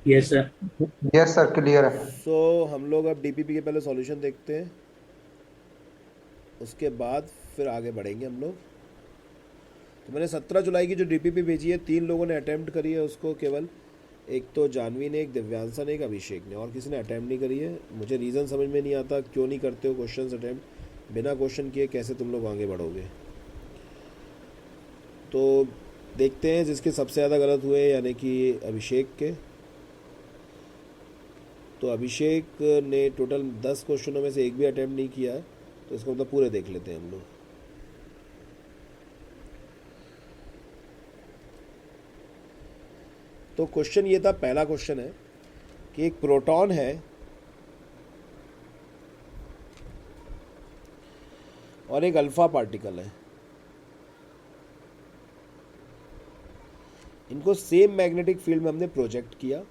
Yes sir. Yes sir, clear है। हम लोग अब डीपीपी के पहले सॉल्यूशन देखते हैं, उसके बाद फिर आगे बढ़ेंगे हम लोग। तो मैंने 17 जुलाई की जो डीपीपी भेजी है, 3 लोगों ने अटैम्प्ट करी है उसको केवल। एक तो जानवी ने, एक दिव्यांशा ने, एक अभिषेक ने, और किसी ने अटैम्प्ट नहीं करी है। मुझे रीज़न समझ में नहीं आता क्यों नहीं करते हो क्वेश्चन अटैम्प्ट। बिना क्वेश्चन किए कैसे तुम लोग आगे बढ़ोगे। तो देखते हैं जिसके सबसे ज़्यादा गलत हुए, यानी कि अभिषेक के। तो अभिषेक ने टोटल 10 क्वेश्चनों में से एक भी अटैम्प्ट नहीं किया है, तो इसका मतलब पूरे देख लेते हैं हम लोग। तो क्वेश्चन ये था, पहला क्वेश्चन है कि एक प्रोटॉन है और एक अल्फा पार्टिकल है। इनको सेम मैग्नेटिक फील्ड में हमने प्रोजेक्ट किया।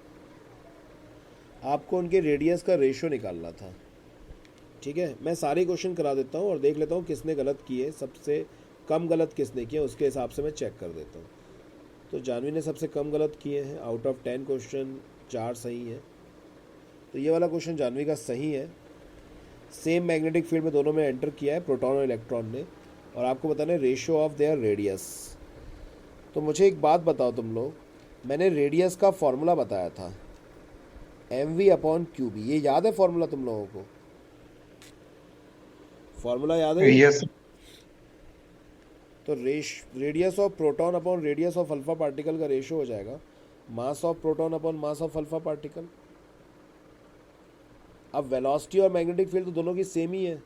आपको उनके रेडियस का रेशियो निकालना था। ठीक है, मैं सारे क्वेश्चन करा देता हूँ और देख लेता हूँ किसने गलत किए, सबसे कम गलत किसने किए, उसके हिसाब से मैं चेक कर देता हूँ। तो जानवी ने सबसे कम गलत किए हैं। आउट ऑफ 10 क्वेश्चन 4 सही हैं। तो ये वाला क्वेश्चन जानवी का सही है। सेम मैग्नेटिक फील्ड में दोनों में एंटर किया है, प्रोटॉन और इलेक्ट्रॉन ने। और आपको बताना है रेशियो ऑफ देयर रेडियस। तो मुझे एक बात बताओ तुम लोग, मैंने रेडियस का फॉर्मूला बताया था, mv/qb। ये याद है फॉर्मूला तुम लोगों को? फॉर्मूला याद है ये? यस। तो radius of proton upon radius of alpha particle का रेशियो हो जाएगा मास of proton upon mass of alpha particle. अब वेलोसिटी और मैग्नेटिक फील्ड तो दोनों की सेम ही है,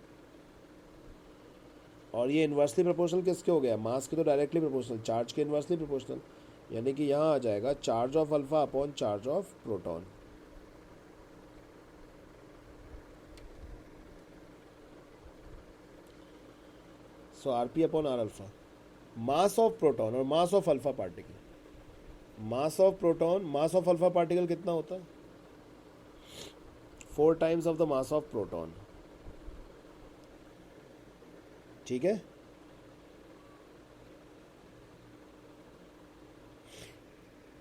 और ये इन्वर्सली प्रोपोर्शनल किसके हो गया? मास के तो डायरेक्टली प्रोपोर्शनल, चार्ज के इन्वर्सली प्रोपोर्शनल। यानी कि यहाँ आ जाएगा charge of alpha upon charge of proton. So R P upon R alpha. Mass of proton और mass of alpha particle, mass of proton mass of alpha particle कितना होता है? 4 times of the mass of proton. ठीक है,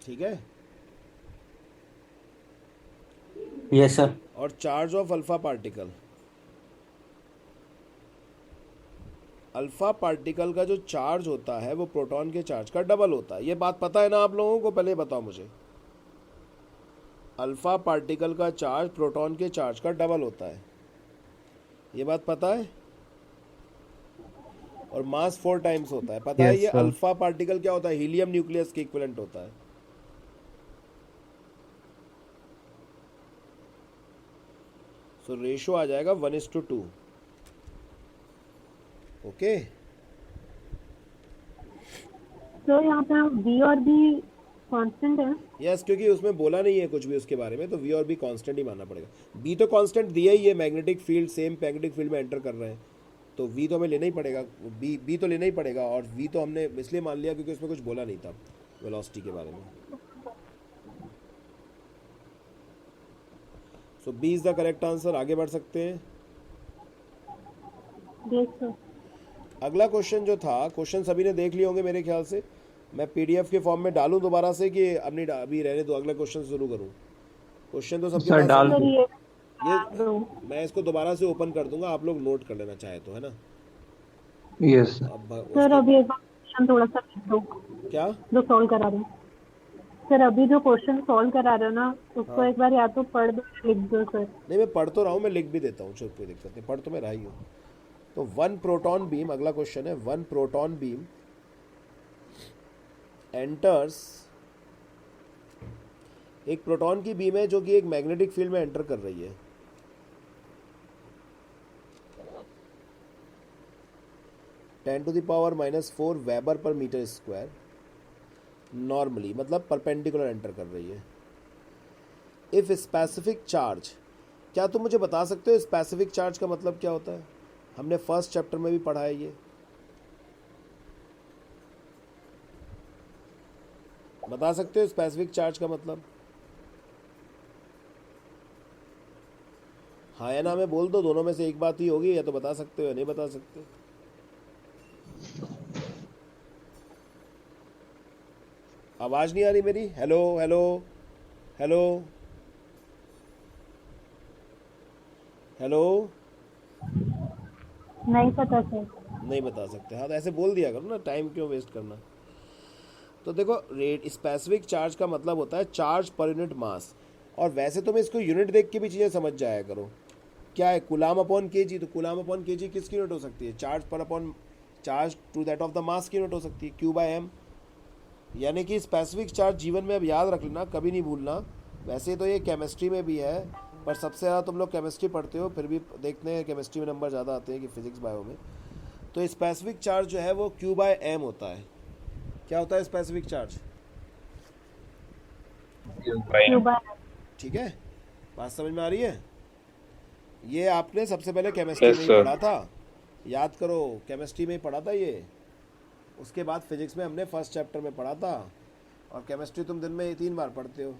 ठीक है। Yes sir. और charge of alpha particle, alpha particle का जो चार्ज होता है वो प्रोटॉन के चार्ज का डबल होता है। ये बात पता है ना आप लोगों को? पहले बताओ मुझे। अल्फा पार्टिकल का चार्ज प्रोटॉन के चार्ज का डबल होता है, ये बात पता है? और मास 4 टाइम्स होता है, पता है? यस ये सर। अल्फा पार्टिकल क्या होता है? हीलियम न्यूक्लियस के इक्विवेलेंट होता है। सो रेशियो आ जाएगा 1:2। ओके। तो यहाँ पे बी और बी कांस्टेंट है। यस, क्योंकि उसमें बोला नहीं है कुछ भी उसके बारे में, तो वी और बी कांस्टेंट ही मानना पड़ेगा। बी तो कांस्टेंट दिया ही है, magnetic field same magnetic field में एंटर कर रहे हैं, तो वी तो हमें लेना ही पड़ेगा। बी तो लेना ही पड़ेगा। और वी तो हमने इसलिए मान लिया क्योंकि उसमें कुछ बोला नहीं था वेलोसिटी के बारे में। So B is the correct answer. आगे बढ़ सकते हैं। देख सर। अगला क्वेश्चन जो था, क्वेश्चन सभी ने देख लिए होंगे मेरे ख्याल से। मैं पीडीएफ के फॉर्म में डालूं दोबारा से कि अपनी अभी रहने दो, अगला क्वेश्चन से शुरू करूं? क्वेश्चन तो सबके सर पास डाल है। दो। सर ये ये दो। मैं इसको दोबारा से ओपन कर दूंगा, आप लोग नोट कर लेना चाहे तो, है ना? Yes sir. अब सर उसके अभी एक बार क्वेश्चन थोड़ा सा लिख दो क्या? जो सॉल्व करा रहे हो। सर अभी जो क्वेश्चन सॉल्व करा रहे हो ना, उसको हाँ, एक बार या तो पढ़ दो या लिख दो सर। नहीं मैं पढ़ तो रहा हूँ, मैं लिख भी देता हूँ, चलो कोई दिक्कत नहीं, पढ़ तो मैं रहा ही हूँ। तो वन प्रोटॉन बीम, अगला क्वेश्चन है, वन प्रोटॉन बीम एंटर्स, एक प्रोटॉन की बीम है जो कि एक मैग्नेटिक फील्ड में एंटर कर रही है। 10⁻⁻⁴ weber per metre square normally, मतलब परपेंडिकुलर एंटर कर रही है। इफ स्पेसिफिक चार्ज, क्या तुम मुझे बता सकते हो स्पेसिफिक चार्ज का मतलब क्या होता है? हमने फर्स्ट चैप्टर में भी पढ़ा है ये। बता सकते हो स्पेसिफिक चार्ज का मतलब? हाँ या ना में बोल दो, दोनों में से एक बात ही होगी, या तो बता सकते हो या नहीं बता सकते। आवाज नहीं आ रही मेरी? Hello hello hello. हेलो, नहीं पता सर। नहीं बता सकते? हाँ तो ऐसे बोल दिया करो ना, टाइम क्यों वेस्ट करना। तो देखो, रेट स्पेसिफिक चार्ज का मतलब होता है चार्ज पर यूनिट मास, और वैसे तो मैं इसको यूनिट देख के भी चीज़ें समझ जाया करो। क्या है कुलाम अपॉन केजी, तो कुलाम अपॉन केजी किसकी यूनिट हो सकती है? चार्ज पर upon charge to that of the mass की यूनिट हो सकती है, क्यू बाय एम। यानी कि स्पेसिफिक चार्ज जीवन में अब याद रख लेना, कभी नहीं भूलना। वैसे तो ये केमिस्ट्री में भी है, पर सबसे ज़्यादा तुम लोग केमिस्ट्री पढ़ते हो, फिर भी देखते हैं केमिस्ट्री में नंबर ज़्यादा आते हैं कि फिजिक्स बायो में। तो स्पेसिफिक चार्ज जो है वो क्यू बाय एम होता है। क्या होता है स्पेसिफिक चार्ज? क्यू बाय ठीक है, बात समझ में आ रही है? ये आपने सबसे पहले केमिस्ट्री में ही sir. पढ़ा था, याद करो, केमिस्ट्री में ही पढ़ा था ये। उसके बाद फिजिक्स में हमने फर्स्ट चैप्टर में पढ़ा था, और केमिस्ट्री तुम दिन में 3 बार पढ़ते हो।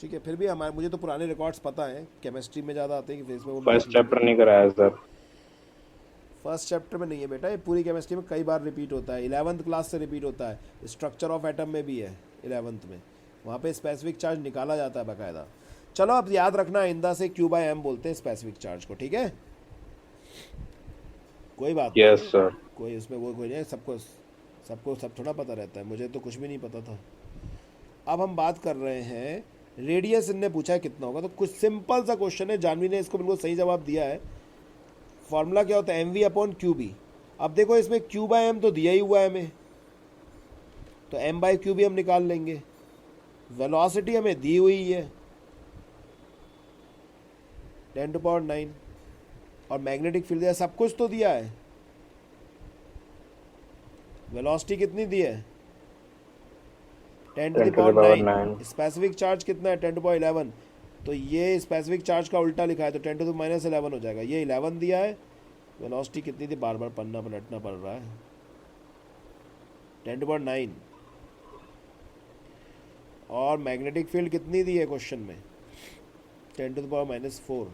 ठीक है, फिर भी हमारे मुझे तो पुराने रिकॉर्ड्स पता हैं, केमिस्ट्री में ज़्यादा आते हैं कि फिजिक्स में वो फर्स्ट चैप्टर नहीं कराया सर। फर्स्ट चैप्टर में नहीं है बेटा, ये पूरी केमिस्ट्री में कई बार रिपीट होता है, 11th क्लास से रिपीट होता है, स्ट्रक्चर ऑफ एटम में भी है 11th में, वहाँ पे स्पेसिफिक चार्ज निकाला जाता है बाकायदा। चलो अब याद रखना, आइंदा से क्यू बाय एम बोलते हैं स्पेसिफिक चार्ज को, ठीक है? कोई बात नहीं, यस सर। कोई उसमें वो कोई नहीं, सबको सबको सब थोड़ा पता रहता है, मुझे तो कुछ भी नहीं पता था। अब हम बात कर रहे हैं रेडियस, इनने पूछा है कितना होगा, तो कुछ सिंपल सा क्वेश्चन है, जानवी ने इसको बिल्कुल सही जवाब दिया है। फॉर्मूला क्या होता है? M V upon Q B. अब देखो इसमें क्यू बाय एम तो दिया ही हुआ है हमें, तो एम बाय क्यू बी हम निकाल लेंगे। वेलोसिटी हमें दी हुई है 10⁹, और मैग्नेटिक फील्ड दिया, सब कुछ तो दिया है। वेलोसिटी कितनी दी है? 10⁹। स्पेसिफिक चार्ज कितना है? 10⁻11। तो ये स्पेसिफिक चार्ज का उल्टा लिखा है, तो 10⁻11 हो जाएगा। ये 11 दिया है। वेलोसिटी कितनी थी? बार बार पन्ना पलटना पड़ रहा है। 10⁹। और मैग्नेटिक फील्ड कितनी दी है क्वेश्चन में? 10⁻⁻4।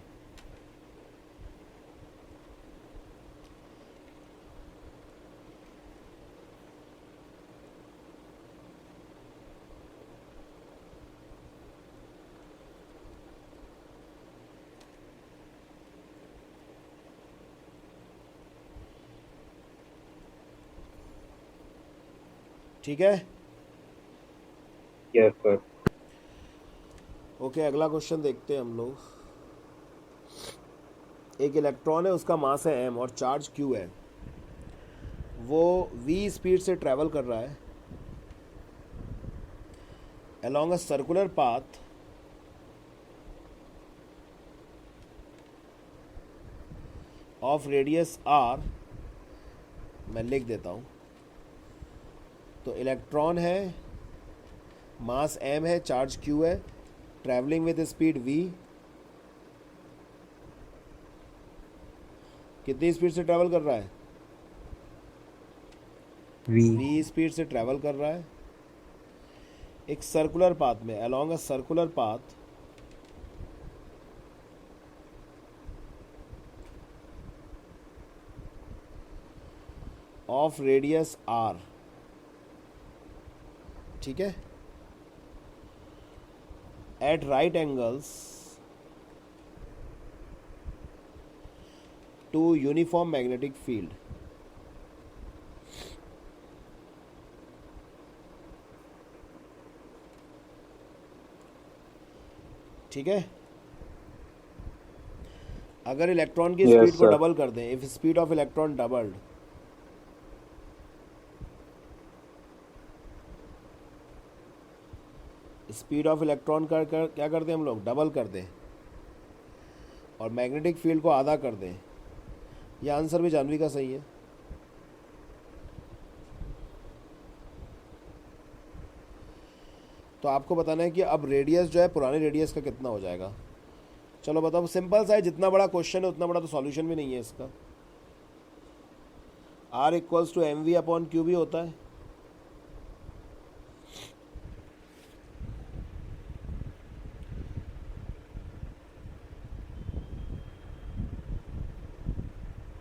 ठीक है, यस सर। ओके, अगला क्वेश्चन देखते हैं हम लोग। एक इलेक्ट्रॉन है, उसका मास है m और चार्ज q है। वो v स्पीड से ट्रैवल कर रहा है along a circular path of radius r। मैं लिख देता हूँ। तो इलेक्ट्रॉन है, मास m है, चार्ज q है, ट्रैवलिंग विद स्पीड v। कितनी स्पीड से ट्रैवल कर रहा है? v स्पीड से ट्रैवल कर रहा है एक सर्कुलर पाथ में, along a circular path of radius r। ठीक है, at right angles to uniform magnetic field. ठीक है, अगर इलेक्ट्रॉन की स्पीड को डबल कर दें, if speed of electron doubled, speed of electron क्या कर दें हम लोग? डबल कर दें, और मैग्नेटिक फील्ड को आधा कर दें। यह आंसर भी जानवी का सही है। तो आपको बताना है कि अब रेडियस जो है पुराने रेडियस का कितना हो जाएगा। चलो बताओ, सिंपल सा है, जितना बड़ा क्वेश्चन है उतना बड़ा तो सॉल्यूशन भी नहीं है इसका। R equals to M V upon Q भी होता है।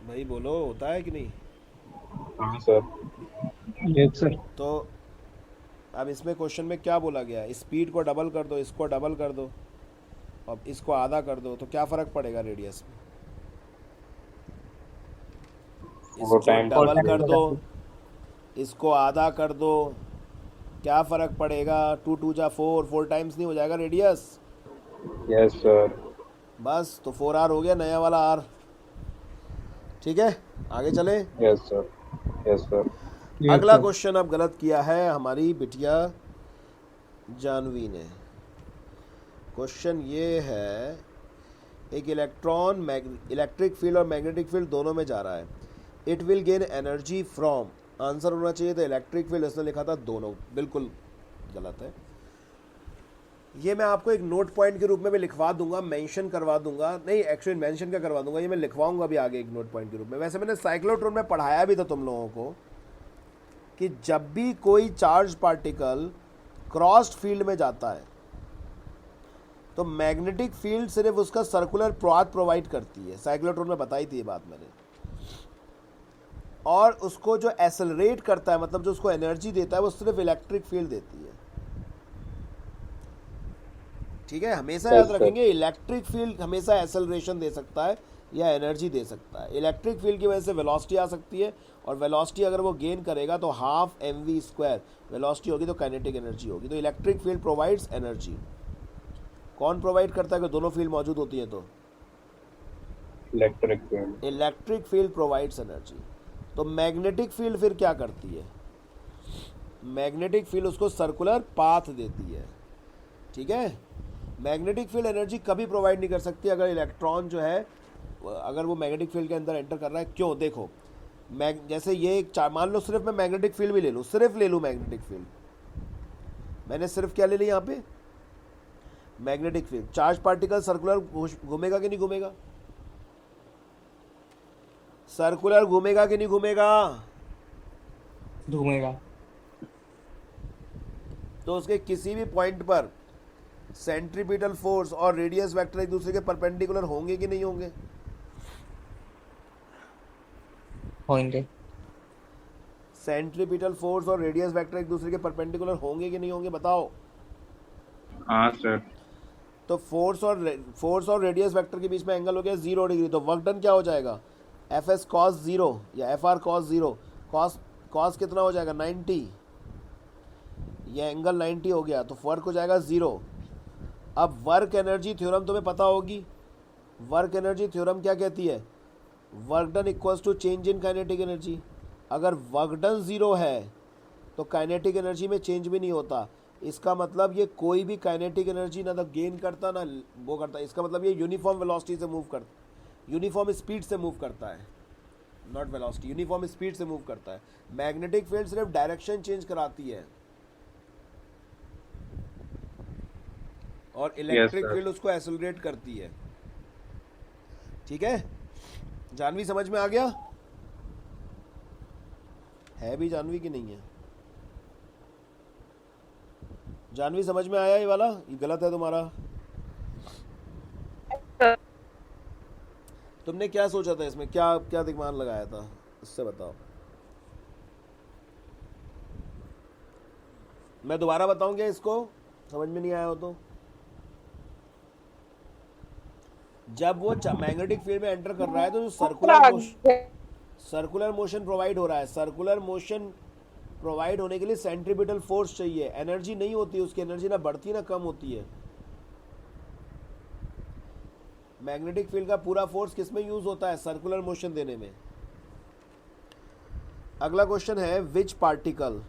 भाई बोलो, होता है कि नहीं? हाँ सर। Yes sir. तो अब इसमें क्वेश्चन में क्या बोला गया? स्पीड को डबल कर दो, इसको डबल कर दो। अब इसको आधा कर दो तो क्या फ़र्क पड़ेगा रेडियस में? वो इसको टाइम डबल times कर हो दो, जाती इसको आधा कर दो, क्या फ़र्क पड़ेगा? 2 2 जा 4, 4 टाइम्स नहीं हो जाएगा रेडियस? Yes sir. बस तो 4R हो गया नया वाला R। ठीक है, आगे चले। Yes sir. Yes sir. yes अगला sir क्वेश्चन अब गलत किया है हमारी बिटिया जानवी ने। क्वेश्चन ये है, एक इलेक्ट्रॉन इलेक्ट्रिक फील्ड और मैग्नेटिक फील्ड दोनों में जा रहा है। It will gain energy from, answer होना चाहिए था इलेक्ट्रिक फील्ड, इसने लिखा था दोनों, बिल्कुल गलत है। ये मैं आपको एक नोट पॉइंट के रूप में भी लिखवा दूंगा, मेंशन करवा दूंगा, नहीं एक्चुअली मेंशन क्या करवा दूंगा, ये मैं लिखवाऊंगा भी आगे एक नोट पॉइंट के रूप में। वैसे मैंने साइक्लोट्रॉन में पढ़ाया भी था तुम लोगों को कि जब भी कोई चार्ज पार्टिकल क्रॉस्ड फील्ड में जाता है तो मैग्नेटिक फील्ड सिर्फ उसका सर्कुलर पाथ प्रोवाइड करती है। साइक्लोट्रॉन में बताई थी ये बात मैंने। और उसको जो एक्सेलरेट करता है, मतलब जो उसको एनर्जी देता है, वो सिर्फ इलेक्ट्रिक फील्ड देती है। ठीक है, हमेशा याद रखेंगे इलेक्ट्रिक फील्ड हमेशा एक्सेलरेशन दे सकता है या एनर्जी दे सकता है। इलेक्ट्रिक फील्ड की वजह से वेलोसिटी आ सकती है, और वेलोसिटी अगर वो गेन करेगा तो हाफ mv² वेलोसिटी होगी, तो काइनेटिक एनर्जी होगी। तो इलेक्ट्रिक फील्ड प्रोवाइड्स एनर्जी। कौन प्रोवाइड करता है कि दोनों फील्ड मौजूद होती है? तो electric field. Electric field provides energy. तो मैग्नेटिक फील्ड फिर क्या करती है? मैग्नेटिक फील्ड उसको सर्कुलर पाथ देती है। ठीक है, मैग्नेटिक फील्ड एनर्जी कभी प्रोवाइड नहीं कर सकती अगर इलेक्ट्रॉन जो है, अगर वो मैग्नेटिक फील्ड के अंदर एंटर कर रहा है। क्यों? देखो, जैसे ये एक मान लो सिर्फ मैं मैग्नेटिक फील्ड भी ले लूँ, सिर्फ ले लूँ मैग्नेटिक फील्ड, मैंने सिर्फ क्या ले ली यहाँ पे? Magnetic field. Charge particle circular घूमेगा कि नहीं घूमेगा? सर्कुलर घूमेगा कि नहीं घूमेगा? घूमेगा। तो उसके किसी भी पॉइंट पर सेंट्रीपिटल फोर्स और रेडियस वेक्टर एक दूसरे के परपेंडिकुलर होंगे कि नहीं होंगे? होंगे। सेंट्रीपिटल फोर्स और रेडियस वेक्टर एक दूसरे के परपेंडिकुलर होंगे कि नहीं होंगे? बताओ। हाँ सर। तो फोर्स और रेडियस वेक्टर के बीच में एंगल हो गया 0 डिग्री, तो वर्क डन क्या हो जाएगा? Fs cos 0 या Fr cos 0। कॉस कितना हो जाएगा? 90। ये एंगल 90 हो गया, तो वर्क हो जाएगा 0। अब वर्क एनर्जी थ्योरम तुम्हें पता होगी। वर्क एनर्जी थ्योरम क्या कहती है? Work done equals to change in kinetic energy. अगर वर्क डन 0 है तो काइनेटिक एनर्जी में चेंज भी नहीं होता। इसका मतलब ये कोई भी काइनेटिक एनर्जी ना तो गेन करता ना वो करता। इसका मतलब ये यूनिफॉर्म वेलोसिटी से मूव करता, यूनिफॉर्म स्पीड से मूव करता है, नॉट वेलोसिटी, यूनिफॉर्म स्पीड से मूव करता है। मैग्नेटिक फील्ड सिर्फ डायरेक्शन चेंज कराती है, और इलेक्ट्रिक फील्ड उसको एक्सेलरेट करती है। ठीक है, जानवी समझ में आ गया? है भी जानवी की नहीं है? जानवी समझ में आया ये वाला? ये गलत है तुम्हारा। तुमने क्या सोचा था इसमें? क्या क्या दिमाग लगाया था इससे बताओ। मैं दोबारा बताऊं क्या इसको? समझ में नहीं आया हो तो? जब वो मैग्नेटिक फील्ड में एंटर कर रहा है तो जो सर्कुलर मोशन प्रोवाइड हो रहा है, सर्कुलर मोशन प्रोवाइड होने के लिए सेंट्रीपिटल फोर्स चाहिए। एनर्जी नहीं होती, उसकी एनर्जी ना बढ़ती ना कम होती है। मैग्नेटिक फील्ड का पूरा फोर्स किस में यूज होता है? सर्कुलर मोशन देने में। अगला क्वेश्चन है, which particle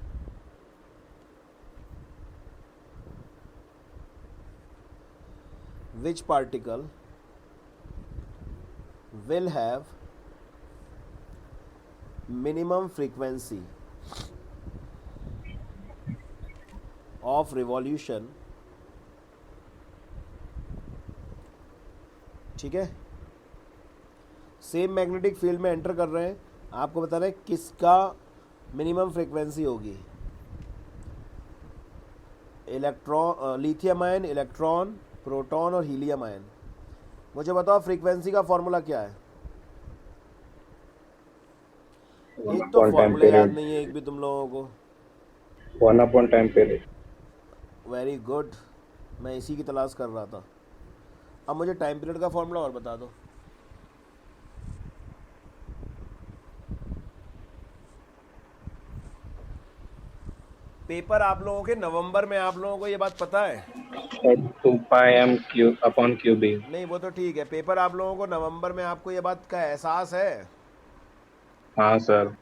will have minimum frequency of revolution। ठीक है, सेम मैग्नेटिक फील्ड में एंटर कर रहे हैं, आपको बता रहे हैं किसका मिनिमम फ्रीक्वेंसी होगी। Electron, lithium ion, electron, proton और हीलियम आयन। मुझे बताओ फ्रीक्वेंसी का फॉर्मूला क्या है? एक तो फॉर्मूला याद नहीं है एक भी तुम लोगों को। 1/time period। वेरी गुड, मैं इसी की तलाश कर रहा था। अब मुझे टाइम पीरियड का फॉर्मूला और बता दो। पेपर आप लोगों के नवंबर में, आप लोगों को ये बात पता है? Sir 2 pi m q upon qb। नहीं वो तो ठीक है, पेपर आप लोगों को नवंबर में, आपको ये बात का एहसास है? हाँ सर।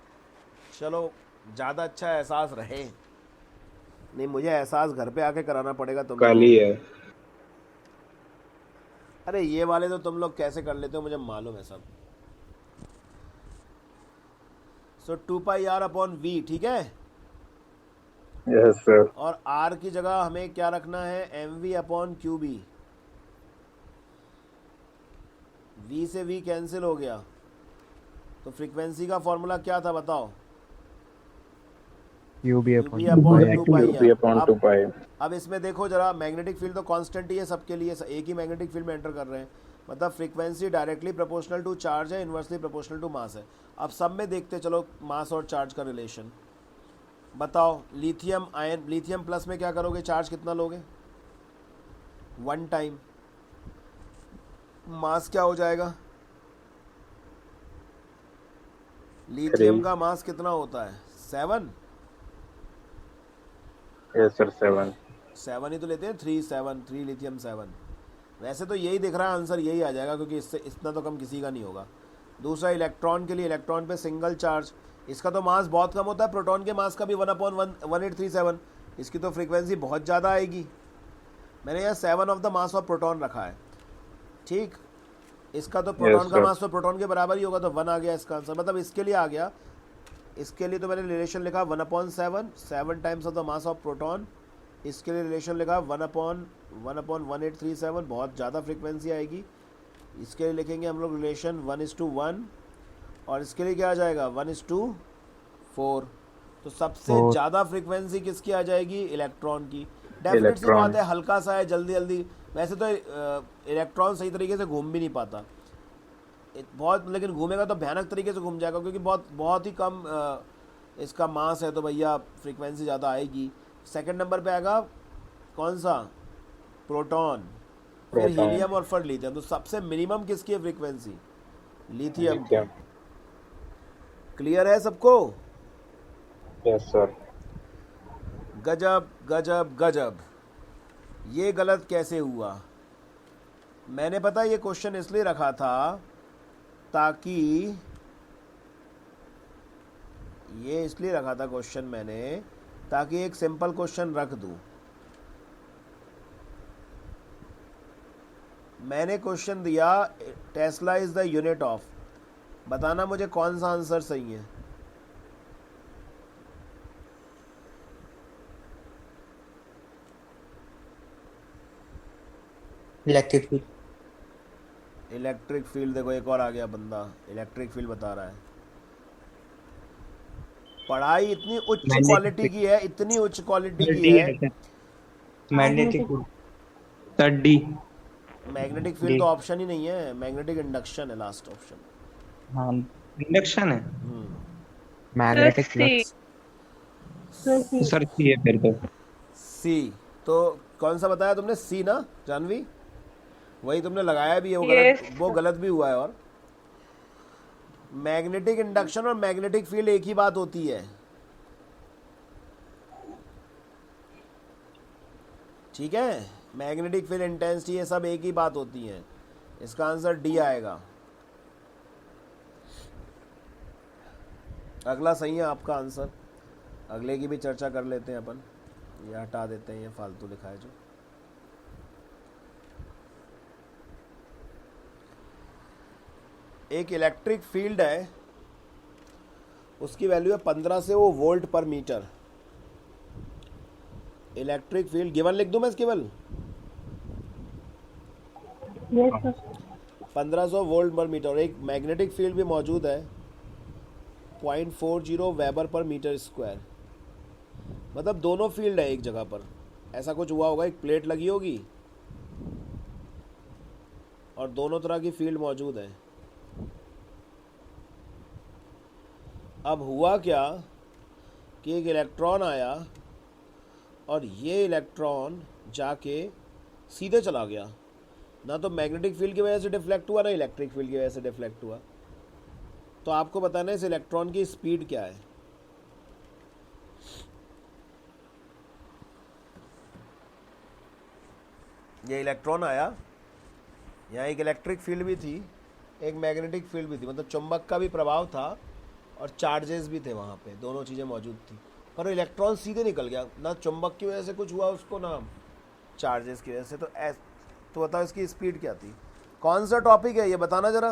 चलो ज़्यादा अच्छा एहसास रहे, नहीं मुझे एहसास घर पे आके कराना पड़ेगा तुम कल लोगों ही को। है। अरे ये वाले तो तुम लोग कैसे कर लेते हो मुझे मालूम है सब। सो 2πr/v, ठीक है। Yes sir. और r की जगह हमें क्या रखना है? mv/qb। v से v कैंसिल हो गया, तो फ्रीक्वेंसी का फॉर्मूला क्या था बताओ? QB qb upon upon 2πr। 2p upon 2 pi। अब इसमें देखो जरा, मैग्नेटिक फील्ड तो कांस्टेंट ही है सबके लिए, एक ही मैग्नेटिक फील्ड में एंटर कर रहे हैं, मतलब frequency directly proportional to charge है, इन्वर्सली प्रोपोर्शनल टू मास है। अब सब में देखते चलो मास और चार्ज का रिलेशन। बताओ लिथियम आयन, लिथियम प्लस में क्या करोगे? चार्ज कितना लोगे? 1 टाइम। मास क्या हो जाएगा? लिथियम का मास कितना होता है? 7। Yes sir 7। 7 ही तो लेते हैं, 3 लिथियम 7। वैसे तो यही दिख रहा है, आंसर यही आ जाएगा, क्योंकि इससे इतना तो कम किसी का नहीं होगा। दूसरा इलेक्ट्रॉन के लिए, इलेक्ट्रॉन पे सिंगल चार्ज, इसका तो मास बहुत कम होता है, प्रोटॉन के मास का भी 1/1837। इसकी तो फ्रीक्वेंसी बहुत ज़्यादा आएगी। मैंने यहाँ 7 of the mass of proton रखा है, ठीक। इसका तो प्रोटॉन का sir। मास तो प्रोटॉन के बराबर ही होगा, तो 1 आ गया इसका आंसर, मतलब इसके लिए आ गया। इसके लिए तो मैंने रिलेशन लिखा 1/7, 7 times of the mass of proton. इसके लिए रिलेशन लिखा 1/1837, बहुत ज़्यादा फ्रीक्वेंसी आएगी। इसके लिए लिखेंगे हम लोग रिलेशन 1:1, और इसके लिए क्या आ जाएगा? 1:4। तो सबसे ज़्यादा फ्रीक्वेंसी किसकी आ जाएगी? इलेक्ट्रॉन की। डेफिनेट सी बात है, हल्का सा है, जल्दी जल्दी। वैसे तो इलेक्ट्रॉन सही तरीके से घूम भी नहीं पाता बहुत, लेकिन घूमेगा तो भयानक तरीके से घूम जाएगा, क्योंकि बहुत ही कम इसका मास है, तो भैया फ्रीक्वेंसी ज़्यादा आएगी। सेकंड नंबर पे आएगा कौन सा? प्रोटॉन, फिर हीलियम और फिर लिथियम। तो सबसे मिनिमम किसकी है फ्रीक्वेंसी? लिथियम की। क्लियर है सबको? Yes sir. गजब गजब गजब। ये गलत कैसे हुआ? मैंने पता ये क्वेश्चन इसलिए रखा था ताकि, ये इसलिए रखा था क्वेश्चन मैंने ताकि एक सिंपल क्वेश्चन रख दूं। मैंने क्वेश्चन दिया Tesla is the unit of, बताना मुझे कौन सा आंसर सही है। Electric field. इलेक्ट्रिक फील्ड, देखो एक और आ गया बंदा, इलेक्ट्रिक फील्ड बता रहा है। पढ़ाई इतनी उच्च क्वालिटी की है, इतनी उच्च क्वालिटी की है। Magnetic field sir, D. Magnetic field तो ऑप्शन ही नहीं है, मैग्नेटिक इंडक्शन है लास्ट ऑप्शन। हाँ, इंडक्शन है। मैग्नेटिक फ्लक्स सर, सी है फिर तो। सी, तो कौन सा बताया तुमने? सी ना जानवी? वही तुमने लगाया भी है, वो गलत, वो गलत भी हुआ है। और मैग्नेटिक इंडक्शन और मैग्नेटिक फील्ड एक ही बात होती है, ठीक है। मैग्नेटिक फील्ड, इंटेंसिटी, ये सब एक ही बात होती है। इसका आंसर डी आएगा। अगला सही है आपका आंसर। अगले की भी चर्चा कर लेते हैं अपन, ये हटा देते हैं, ये फालतू लिखा है जो। एक इलेक्ट्रिक फील्ड है, उसकी वैल्यू है 1500 वोल्ट पर मीटर। इलेक्ट्रिक फील्ड गिवन लिख दूं मैं केवल? 1500 वोल्ट पर मीटर। एक मैग्नेटिक फील्ड भी मौजूद है 0.40 वेबर पर मीटर स्क्वायर। मतलब दोनों फील्ड है एक जगह पर, ऐसा कुछ हुआ होगा, एक प्लेट लगी होगी और दोनों तरह की फील्ड मौजूद है। अब हुआ क्या कि एक इलेक्ट्रॉन आया और ये इलेक्ट्रॉन जाके सीधे चला गया, ना तो मैग्नेटिक फील्ड की वजह से डिफ्लेक्ट हुआ, ना इलेक्ट्रिक फील्ड की वजह से डिफ्लेक्ट हुआ। तो आपको बताना है इस इलेक्ट्रॉन की स्पीड क्या है। ये इलेक्ट्रॉन आया, यहाँ एक इलेक्ट्रिक फील्ड भी थी, एक मैग्नेटिक फील्ड भी थी, मतलब चुंबक का भी प्रभाव था और चार्जेस भी थे वहाँ पे, दोनों चीज़ें मौजूद थी। पर इलेक्ट्रॉन सीधे निकल गया, ना चुंबक की वजह से कुछ हुआ उसको, ना चार्जेस की वजह से। तो बताओ इसकी स्पीड क्या थी? कौन सा टॉपिक है ये बताना जरा।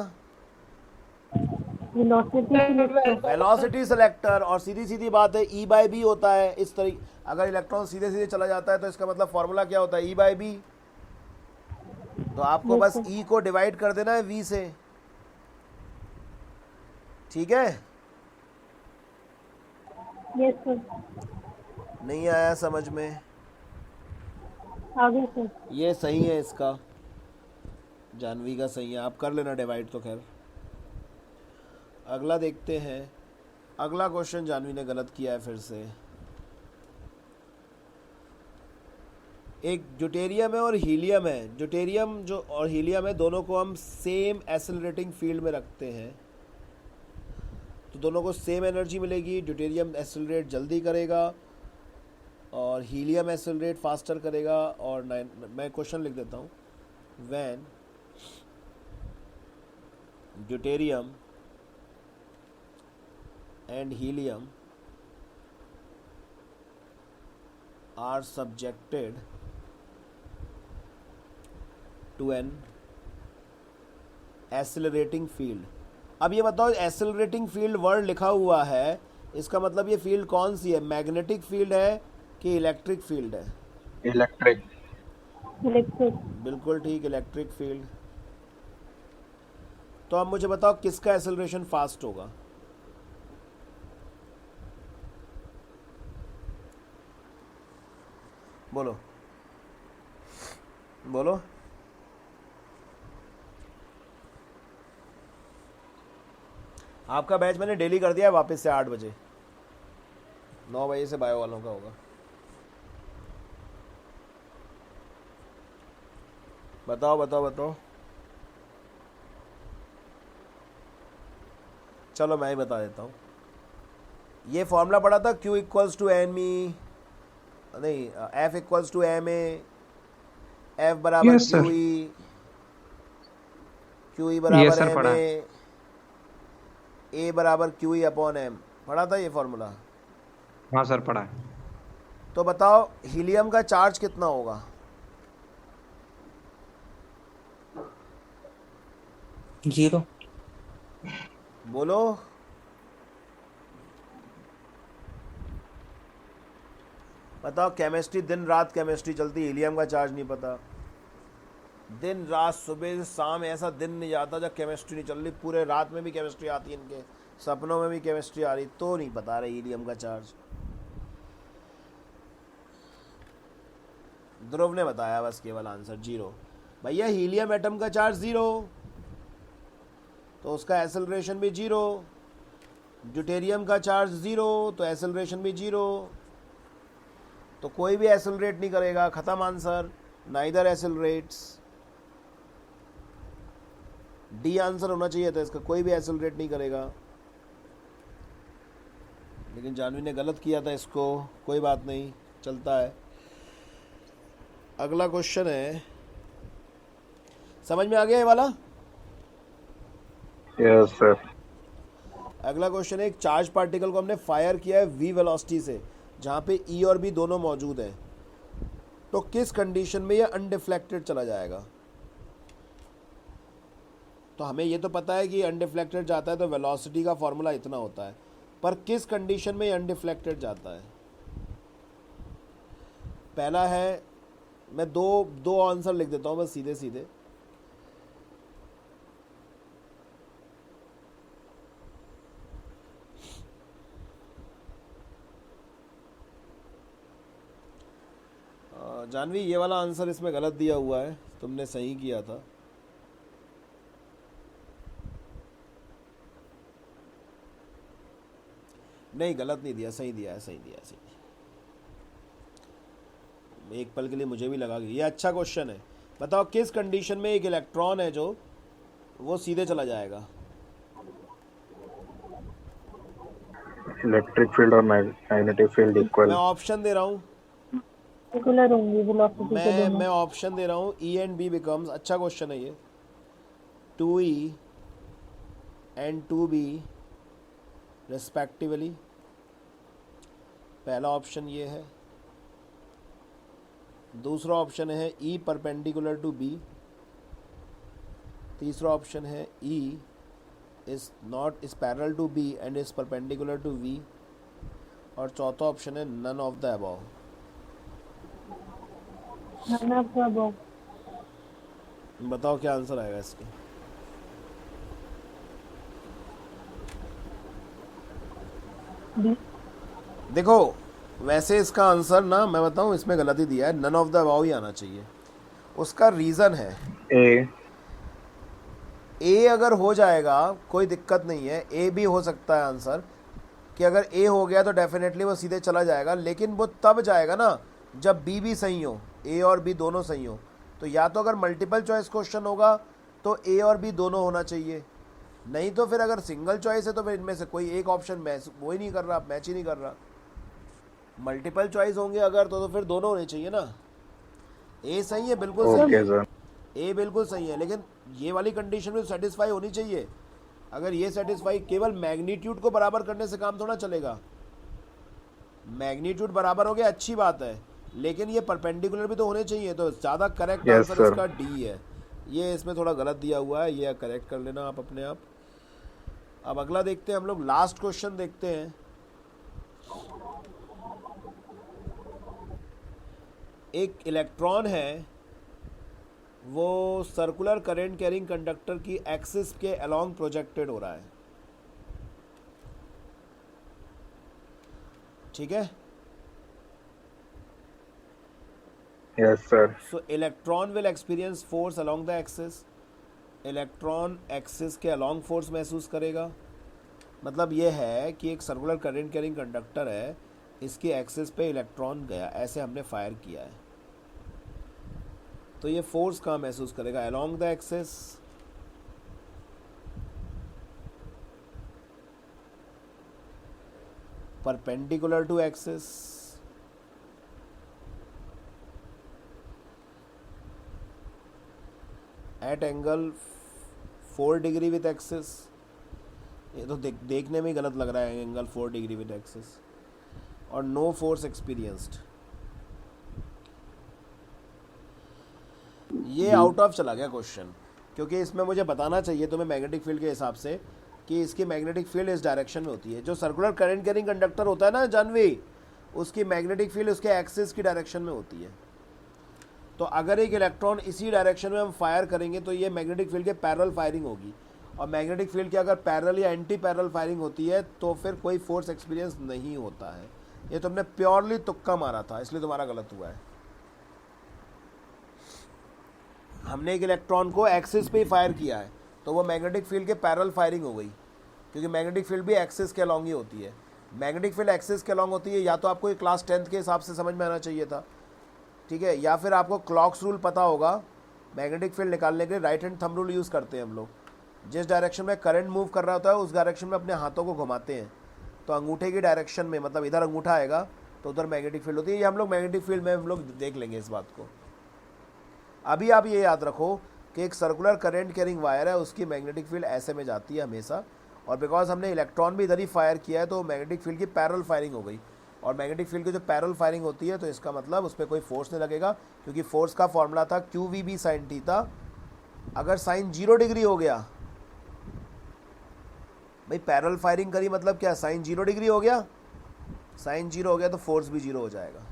Velocity selector. और सीधी सीधी बात है, ई बाई बी होता है इस तरीके। अगर इलेक्ट्रॉन सीधे सीधे चला जाता है तो इसका मतलब फॉर्मूला क्या होता है? ई बाई बी। तो आपको बस ई को डिवाइड कर देना है वी से, ठीक है? Yes sir. नहीं आया समझ में? आगे सर। ये सही है, इसका जानवी का सही है, आप कर लेना डिवाइड तो। खैर अगला देखते हैं। अगला क्वेश्चन जानवी ने गलत किया है फिर से। एक ड्यूटेरियम है और हीलियम है। ड्यूटेरियम जो और हीलियम है, दोनों को हम सेम एक्सेलरेटिंग फील्ड में रखते हैं, तो दोनों को सेम एनर्जी मिलेगी। ड्यूटेरियम एक्सेलरेट जल्दी करेगा और हीलियम एक्सेलरेट फास्टर करेगा। और मैं क्वेश्चन लिख देता हूँ। When deuterium and helium are subjected to an accelerating field। अब ये बताओ, एक्सेलरेटिंग फील्ड वर्ड लिखा हुआ है, इसका मतलब ये फील्ड कौन सी है? मैग्नेटिक फील्ड है कि इलेक्ट्रिक फील्ड है? इलेक्ट्रिक। इलेक्ट्रिक। बिल्कुल ठीक, इलेक्ट्रिक फील्ड। तो अब मुझे बताओ किसका एक्सेलरेशन फास्ट होगा? बोलो बोलो। आपका बैच मैंने डेली कर दिया है वापस से 8 बजे, 9 बजे से बायो वालों का होगा। बताओ बताओ बताओ। चलो मैं ही बता देता हूँ। ये फॉर्मूला पढ़ा था, Q equals to N me, नहीं F equals to M A, F बराबर Yes, sir. Q E Yes, बराबर sir, एम पढ़ा ए, ए बराबर क्यू ई अपॉन एम। पढ़ा था ये फॉर्मूला? हाँ सर पढ़ा है। तो बताओ हीलियम का चार्ज कितना होगा? 0। बोलो। बताओ, केमिस्ट्री दिन रात केमिस्ट्री चलती, हीलियम का चार्ज नहीं पता। दिन रात, सुबह से शाम, ऐसा दिन नहीं जाता जब केमिस्ट्री नहीं चल रही। पूरे रात में भी केमिस्ट्री आती है, इनके सपनों में भी केमिस्ट्री आ रही, तो नहीं बता रहे हीलियम का चार्ज। ध्रुव ने बताया बस केवल आंसर 0। भैया हीलियम एटम का चार्ज 0, तो उसका एक्सेलरेशन भी 0। ड्यूटेरियम का चार्ज 0, तो एक्सेलरेशन भी 0। तो कोई भी एक्सेलरेट नहीं करेगा, खत्म answer. Neither accelerates. D answer होना चाहिए था इसका, कोई भी एक्सेलरेट नहीं करेगा। लेकिन जानवी ने गलत किया था इसको, कोई बात नहीं, चलता है। अगला क्वेश्चन है, समझ में आ गया ये वाला? Yes sir. अगला क्वेश्चन है, एक चार्ज पार्टिकल को हमने फायर किया है v वेलोसिटी से, जहाँ पे e और b दोनों मौजूद हैं, तो किस कंडीशन में ये अनडिफ्लेक्टेड चला जाएगा? तो हमें ये तो पता है कि अनडिफ्लेक्टेड जाता है तो वेलोसिटी का फॉर्मूला इतना होता है, पर किस कंडीशन में ये अनडिफ्लेक्टेड जाता है? पहला है, मैं दो आंसर लिख देता हूँ बस सीधे सीधे। जानवी, ये वाला आंसर इसमें गलत दिया हुआ है, तुमने सही किया था। नहीं, गलत नहीं दिया, सही दिया है, सही दिया है, सही। एक पल के लिए मुझे भी लगा कि ये अच्छा क्वेश्चन है। बताओ किस कंडीशन में एक इलेक्ट्रॉन है जो वो सीधे चला जाएगा? इलेक्ट्रिक फील्ड और मैग्नेटिक फील्ड मैं इक्वल। ऑप्शन दे रहा हूँ, पर्टिकुलर होंगी वेलोसिटी के दोनों। मैं ऑप्शन दे रहा हूँ, E एंड B बिकम्स, अच्छा क्वेश्चन है ये, 2E एंड 2B रिस्पेक्टिवली। पहला ऑप्शन ये है। दूसरा ऑप्शन है E परपेंडिकुलर टू B। तीसरा ऑप्शन है E is parallel to B and is perpendicular to V। और चौथा ऑप्शन है none of the above. None of the above. बताओ क्या आंसर आएगा इसका? बी। देखो वैसे इसका आंसर ना मैं बताऊं, इसमें गलती दिया है, नन ऑफ द अबव ही आना चाहिए। उसका रीज़न है ए अगर हो जाएगा कोई दिक्कत नहीं है, ए भी हो सकता है आंसर, कि अगर ए हो गया तो डेफिनेटली वो सीधे चला जाएगा, लेकिन वो तब जाएगा ना जब बी भी सही हो, ए और बी दोनों सही हो। तो या तो अगर मल्टीपल चॉइस क्वेश्चन होगा तो ए और बी दोनों होना चाहिए, नहीं तो फिर अगर सिंगल चॉइस है तो फिर इनमें से कोई एक ऑप्शन मैच वो ही नहीं कर रहा, मैच ही नहीं कर रहा। मल्टीपल चॉइस होंगे अगर तो फिर दोनों होने चाहिए ना। ए सही है, बिल्कुल सही ओके है, सर। ए बिल्कुल सही है, लेकिन ये वाली कंडीशन में सेटिस्फाई होनी चाहिए। अगर ये सेटिस्फाई, केवल मैग्नीट्यूड को बराबर करने से काम थोड़ा चलेगा। मैग्नीट्यूड बराबर हो गया अच्छी बात है, लेकिन ये परपेंडिकुलर भी तो होने चाहिए। तो ज़्यादा करेक्ट Yes, आंसर sir. इसका डी है। ये इसमें थोड़ा गलत दिया हुआ है, ये करेक्ट कर लेना आप अपने आप। अब अगला देखते हैं हम लोग, लास्ट क्वेश्चन देखते हैं। एक इलेक्ट्रॉन है, वो सर्कुलर करंट कैरिंग कंडक्टर की एक्सिस के अलोंग प्रोजेक्टेड हो रहा है, ठीक है। Yes sir. So electron will experience force along the axis. Electron axis के अलोंग फोर्स महसूस करेगा। मतलब ये है कि एक सर्कुलर करंट कैरिंग कंडक्टर है, इसकी एक्सिस पे इलेक्ट्रॉन गया, ऐसे हमने फायर किया है, तो ये फोर्स कहाँ महसूस करेगा? Along the axis, perpendicular to axis, at angle 4 degree with axis. ये तो देखने में ही गलत लग रहा है, एंगल 4 डिग्री विथ एक्सिस, और नो फोर्स एक्सपीरियंस्ड। ये आउट ऑफ चला गया क्वेश्चन, क्योंकि इसमें मुझे बताना चाहिए तुम्हें मैग्नेटिक फील्ड के हिसाब से कि इसकी मैग्नेटिक फील्ड इस डायरेक्शन में होती है। जो सर्कुलर करंट कैरिंग कंडक्टर होता है ना जानवी, उसकी मैग्नेटिक फील्ड उसके एक्सिस की डायरेक्शन में होती है। तो अगर एक इलेक्ट्रॉन इसी डायरेक्शन में हम फायर करेंगे तो ये मैग्नेटिक फील्ड के पैरेलल फायरिंग होगी, और मैग्नेटिक फील्ड की अगर पैरेलल या एंटी पैरेलल फायरिंग होती है तो फिर कोई फोर्स एक्सपीरियंस नहीं होता है। ये तुमने प्योरली तुक्का मारा था, इसलिए तुम्हारा गलत हुआ है। हमने एक इलेक्ट्रॉन को एक्सिस पे ही फायर किया है, तो वो मैग्नेटिक फील्ड के पैरेलल फायरिंग हो गई, क्योंकि मैग्नेटिक फील्ड भी एक्सिस के अलॉन्ग ही होती है। मैग्नेटिक फील्ड एक्सिस के अलॉन्ग होती है, या तो आपको ये क्लास 10th के हिसाब से समझ में आना चाहिए था, ठीक है, या फिर आपको क्लॉक्स रूल पता होगा। मैग्नेटिक फील्ड निकालने के लिए right hand thumb rule use करते हैं हम लोग। जिस डायरेक्शन में करंट मूव कर रहा होता है उस डायरेक्शन में अपने हाथों को घुमाते हैं, तो अंगूठे की डायरेक्शन में, मतलब इधर अंगूठा आएगा तो उधर मैग्नेटिक फील्ड होती है। ये हम लोग मैग्नेटिक फील्ड में हम लोग देख लेंगे इस बात को। अभी आप ये याद रखो कि एक सर्कुलर करंट कैरिंग वायर है, उसकी मैग्नेटिक फील्ड ऐसे में जाती है हमेशा, और बिकॉज हमने इलेक्ट्रॉन भी इधर ही फायर किया है तो मैग्नेटिक फील्ड की पैरेलल फायरिंग हो गई। और मैग्नेटिक फील्ड की जो पैरेलल फायरिंग होती है तो इसका मतलब उस पर कोई फोर्स नहीं लगेगा, क्योंकि फोर्स का फॉर्मूला था QVB साइन थीटा। अगर साइन 0 डिग्री हो गया, भाई पैरेलल फायरिंग करी मतलब क्या, साइन 0 डिग्री हो गया, साइन 0 हो गया तो फोर्स भी 0 हो जाएगा,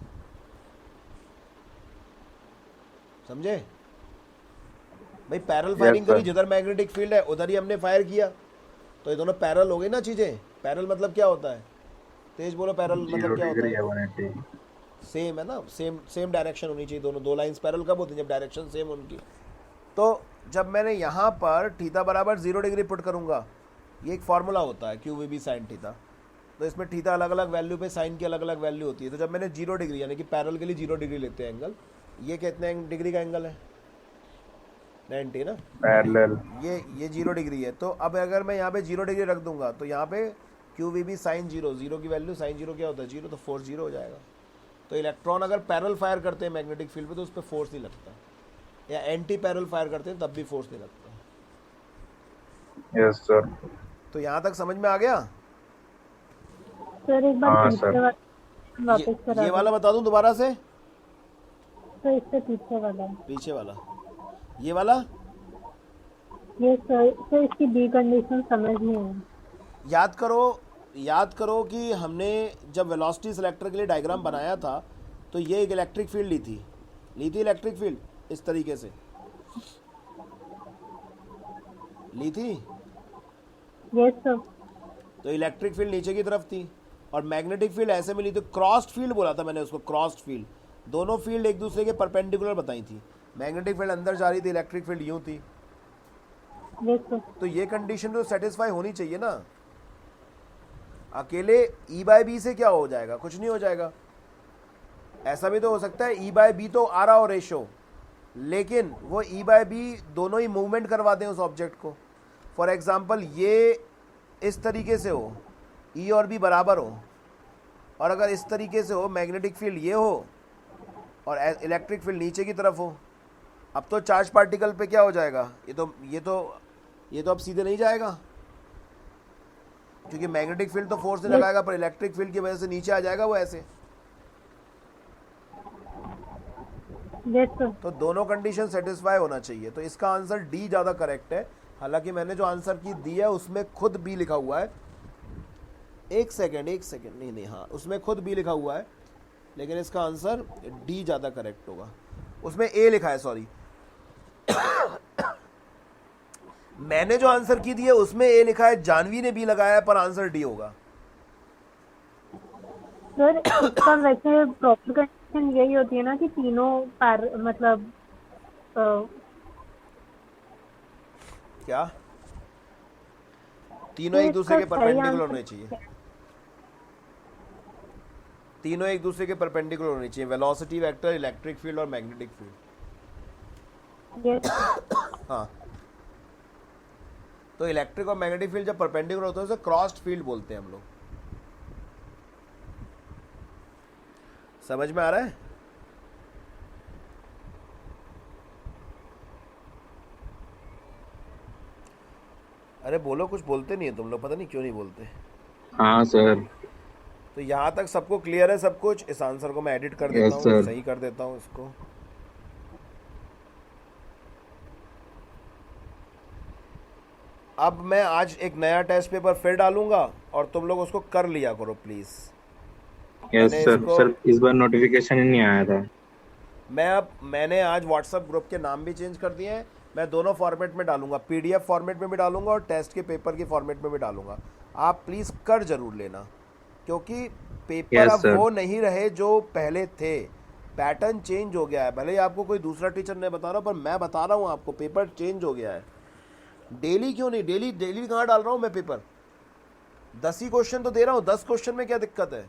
समझे भाई। पैरेलल फायरिंग करी, जिधर मैग्नेटिक फील्ड है उधर ही हमने फायर किया, तो ये दोनों पैरेलल हो गई ना चीजें। पैरेलल मतलब क्या होता है, तेज बोलो, पैरेलल मतलब क्या होता है? 180। सेम है ना, सेम डायरेक्शन होनी चाहिए दोनों। दो लाइंस पैरेलल कब होती है? जब डायरेक्शन सेम उनकी। तो जब मैंने यहाँ पर थीटा बराबर 0 डिग्री पुट करूँगा, ये एक फार्मूला होता है QVB साइन थीटा, तो इसमें थीटा अलग अलग वैल्यू पे साइन की अलग अलग वैल्यू होती है। तो जब मैंने 0 डिग्री यानी कि पैरेलल के लिए 0 डिग्री लेते हैं एंगल, ये कितने डिग्री का एंगल है? 90 ना, parallel. ये 0 डिग्री है। तो अब अगर मैं यहाँ पे 0 डिग्री रख दूंगा तो यहाँ पे क्यू वी बी साइन 0, 0 की वैल्यू साइन 0 क्या होता है 0, तो फोर्स 0 हो जाएगा। तो इलेक्ट्रॉन अगर पैरेलल फायर करते हैं मैग्नेटिक फील्ड पे तो उस पर फोर्स नहीं लगता, या एंटी पैरेलल फायर करते हैं तब भी फोर्स नहीं लगता। Yes, sir. तो यहाँ तक समझ में आ गया? सर एक बार हाँ, पीछे सर। वापस करा ये वाला बता दूं दोबारा से, तो इससे पीछे वाला पीछे वाला, ये वाला ये सर इसकी बी कंडीशन समझ नहीं आई। याद करो कि हमने जब वेलोसिटी सिलेक्टर के लिए डायग्राम बनाया था तो ये एक इलेक्ट्रिक फील्ड ली थी इलेक्ट्रिक फील्ड इस तरीके से ली थी। Yes sir. तो इलेक्ट्रिक फील्ड नीचे की तरफ थी और मैग्नेटिक फील्ड ऐसे में ली थी। क्रॉस्ड फील्ड बोला था मैंने उसको, क्रॉस्ड फील्ड। दोनों फील्ड एक दूसरे के परपेंडिकुलर बताई थी। मैग्नेटिक फील्ड अंदर जा रही थी, इलेक्ट्रिक फील्ड यूं थी। Yes sir. तो ये कंडीशन तो सेटिस्फाई होनी चाहिए ना। अकेले E बाय बी से क्या हो जाएगा, कुछ नहीं हो जाएगा। ऐसा भी तो हो सकता है E बाय बी तो आ रहा हो रेशो, लेकिन वो E बाय बी दोनों ही मूवमेंट करवा दें उस ऑब्जेक्ट को। फॉर एग्जाम्पल ये इस तरीके से हो, E और B बराबर हो, और अगर इस तरीके से हो मैग्नेटिक फील्ड ये हो और इलेक्ट्रिक फील्ड नीचे की तरफ हो, अब तो चार्ज पार्टिकल पे क्या हो जाएगा, ये तो अब सीधे नहीं जाएगा, क्योंकि मैग्नेटिक फील्ड तो फोर्स नहीं लगाएगा, पर इलेक्ट्रिक फील्ड की वजह से नीचे आ जाएगा वो ऐसे। Yes sir. तो दोनों कंडीशन सेटिस्फाई होना चाहिए। तो इसका आंसर डी ज़्यादा करेक्ट है। हालांकि मैंने जो आंसर की दी है उसमें खुद बी लिखा हुआ है। एक सेकेंड नहीं, हाँ उसमें खुद बी लिखा हुआ है, लेकिन इसका आंसर डी ज़्यादा करेक्ट होगा। उसमें ए लिखा है, सॉरी मैंने जो आंसर की दी है उसमें ए लिखा है, जानवी ने बी लगाया है, पर आंसर डी होगा। सर इसका वैसे प्रॉपर कंडीशन यही होती है ना कि तीनों मतलब क्या तीनों एक दूसरे के परपेंडिकुलर होने चाहिए, तीनों एक दूसरे के परपेंडिकुलर होने चाहिए, वेलोसिटी वेक्टर, इलेक्ट्रिक फील्ड और मैग्नेटिक फील्ड। यस। हाँ, तो इलेक्ट्रिक और मैग्नेटिक फील्ड जब परपेंडिकुलर होते हैं उसे क्रॉस्ड फील्ड बोलते हैं हम लोग। समझ में आ रहा है? अरे बोलो, कुछ बोलते नहीं है तुम लोग, पता नहीं क्यों नहीं बोलते। हाँ सर। तो यहाँ तक सबको क्लियर है सब कुछ? इस आंसर को मैं एडिट कर देता Yes, हूँ, sir. सही कर देता हूँ इसको। अब मैं आज एक नया टेस्ट पेपर फिर डालूंगा और तुम लोग उसको कर लिया करो प्लीज। यस मैंने सर। इसको- सर इस बार नोटिफिकेशन ही नहीं आया था। मैंने आज व्हाट्सएप ग्रुप के नाम भी चेंज कर दिए हैं। मैं दोनों फॉर्मेट में डालूंगा, पीडीएफ फॉर्मेट में भी डालूंगा और टेस्ट के पेपर के फॉर्मेट में भी डालूंगा। आप प्लीज़ कर जरूर लेना, क्योंकि पेपर Yes, अब sir. वो नहीं रहे जो पहले थे। पैटर्न चेंज हो गया है। भले ही आपको कोई दूसरा टीचर नहीं बता रहा, पर मैं बता रहा हूँ आपको, पेपर चेंज हो गया है। डेली क्यों नहीं, डेली कहाँ डाल रहा हूँ मैं पेपर? 10 ही क्वेश्चन तो दे रहा हूँ, 10 क्वेश्चन में क्या दिक्कत है?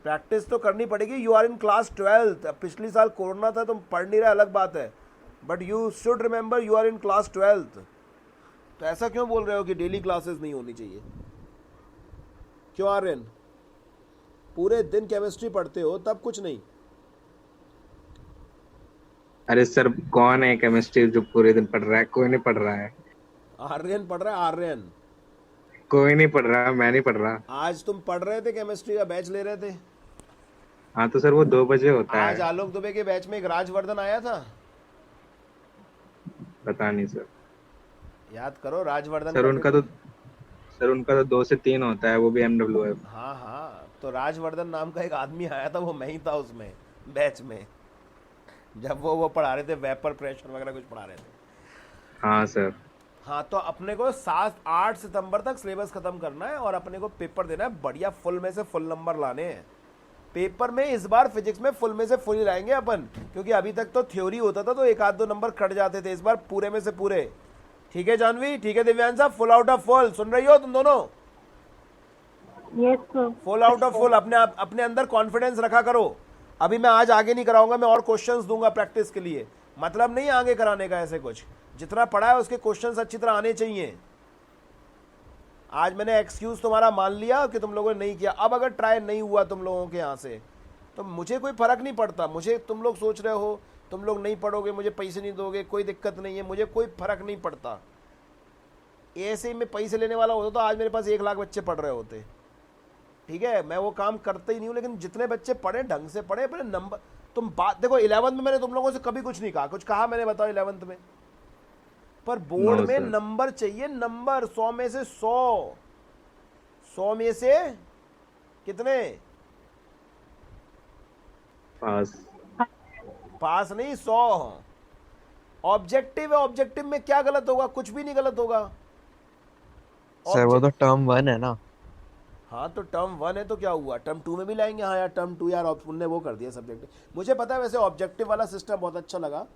प्रैक्टिस तो करनी पड़ेगी। You are in class 12th। पिछली साल कोरोना था, तुम पढ़ नहीं रहे, अलग बात है, but you should remember you are in class 12th। तो ऐसा क्यों बोल रहे हो कि डेली क्लासेस नहीं होनी चाहिए? क्यों आर्यन? पूरे दिन केमिस्ट्री पढ़ते हो तब कुछ नहीं? अरे सर कौन है केमिस्ट्री जो पूरे दिन पढ़ रहा है? कोई नहीं पढ़ रहा है। आर्यन पढ़ रहा है, आर्यन। कोई नहीं पढ़ रहा, मैं नहीं पढ़ रहा। आज तुम पढ़ रहे थे, केमिस्ट्री का बैच ले रहे थे। हाँ तो सर वो 2 बजे होता आज है। आलोक दुबे के बैच में एक राजवर्धन आया था, पता नहीं सर। याद करो राजवर्धन सर का उनका तो 2 से 3 होता है, वो भी MWF। हाँ हाँ, तो राजवर्धन नाम का एक आदमी आया था, वो मैं ही था उसमें बैच में, जब वो पढ़ा रहे थे वेपर प्रेशर वगैरह कुछ पढ़ा रहे थे। हाँ सर। हाँ, तो अपने को 7-8 सितंबर तक सिलेबस खत्म करना है और अपने को पेपर देना है, बढ़िया फुल में से फुल नंबर लाने हैं पेपर में। इस बार फिजिक्स में फुल में से फुल ही लाएंगे अपन, क्योंकि अभी तक तो थ्योरी होता था तो 1-2 नंबर कट जाते थे। इस बार पूरे में से पूरे। ठीक है जानवी? ठीक है दिव्यांश साहब? Full out of full. सुन रही हो तुम दोनों? Yes sir. Full out of full. अपने अंदर कॉन्फिडेंस रखा करो। अभी मैं आज आगे नहीं कराऊंगा, मैं और क्वेश्चंस दूंगा प्रैक्टिस के लिए, मतलब नहीं आगे कराने का ऐसे कुछ, जितना पढ़ा है उसके क्वेश्चंस अच्छी तरह आने चाहिए। आज मैंने एक्सक्यूज तुम्हारा मान लिया कि तुम लोगों ने नहीं किया, अब अगर ट्राई नहीं हुआ तुम लोगों के यहाँ से तो मुझे कोई फर्क नहीं पड़ता। मुझे तुम लोग सोच रहे हो तुम लोग नहीं पढ़ोगे, मुझे पैसे नहीं दोगे, कोई दिक्कत नहीं है, मुझे कोई फर्क नहीं पड़ता। ऐसे ही मैं पैसे लेने वाला होता तो आज मेरे पास 1 लाख बच्चे पढ़ रहे होते, ठीक है। मैं वो काम करता ही नहीं हूँ, लेकिन जितने बच्चे पढ़े ढंग से पढ़े, अपने नंबर, तुम बात देखो 11th में मैंने तुम लोगों से कभी कुछ नहीं कहा, कुछ कहा मैंने बताओ 11th में? पर बोर्ड No, में sir. नंबर चाहिए, नंबर 100 में से 100 में से कितने पास। पास नहीं 100। ऑब्जेक्टिव है, ऑब्जेक्टिव में क्या गलत होगा? कुछ भी नहीं गलत होगा सर वो तो टर्म 1 है ना। हाँ तो टर्म 1 है तो क्या हुआ, टर्म 2 में भी लाएंगे। हाँ यार टर्म 2 यार उनने वो कर दिया सब्जेक्ट, मुझे पता है। वैसे ऑब्जेक्टिव वाला सिस्टम बहुत अच्छा लगा।